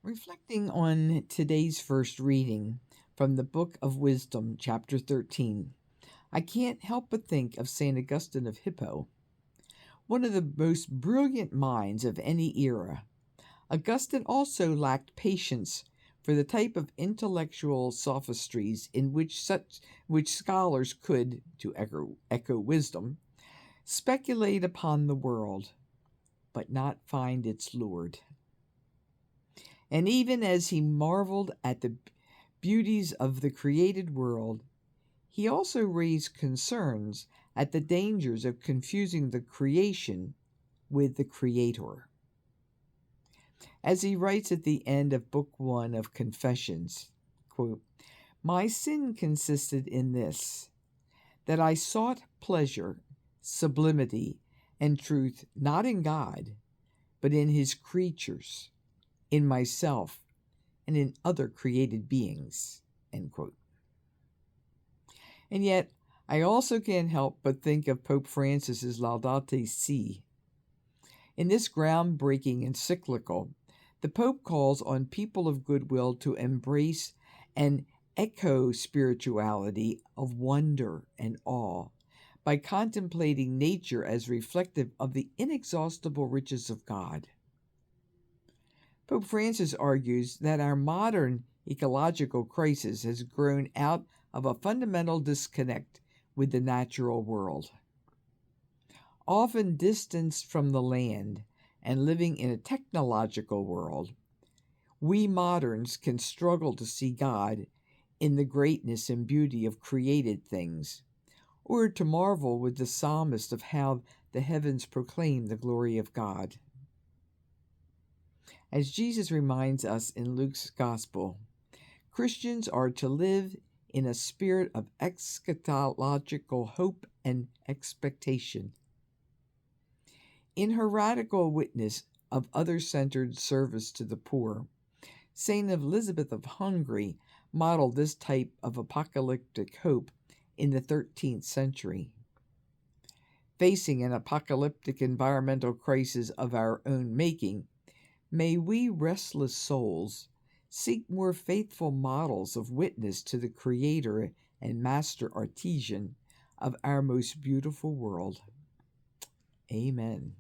Reflecting on today's first reading from the Book of Wisdom, chapter 13, I can't help but think of St. Augustine of Hippo, one of the most brilliant minds of any era. Augustine also lacked patience for the type of intellectual sophistries in which scholars could, to echo wisdom, speculate upon the world, but not find its Lord. And even as he marveled at the beauties of the created world, he also raised concerns at the dangers of confusing the creation with the Creator. As he writes at the end of Book 1 of Confessions, quote, "My sin consisted in this, that I sought pleasure, sublimity, and truth not in God, but in his creatures, in myself, and in other created beings." End quote. And yet, I also can't help but think of Pope Francis's Laudate Si. In this groundbreaking encyclical, the Pope calls on people of goodwill to embrace an eco spirituality of wonder and awe by contemplating nature as reflective of the inexhaustible riches of God. Pope Francis argues that our modern ecological crisis has grown out of a fundamental disconnect with the natural world. Often distanced from the land and living in a technological world, we moderns can struggle to see God in the greatness and beauty of created things, or to marvel with the psalmist of how the heavens proclaim the glory of God. As Jesus reminds us in Luke's Gospel, Christians are to live in a spirit of eschatological hope and expectation. In her radical witness of other centered service to the poor, St. Elizabeth of Hungary modeled this type of apocalyptic hope in the 13th century. Facing an apocalyptic environmental crisis of our own making, may we restless souls seek more faithful models of witness to the Creator and Master Artisan of our most beautiful world. Amen.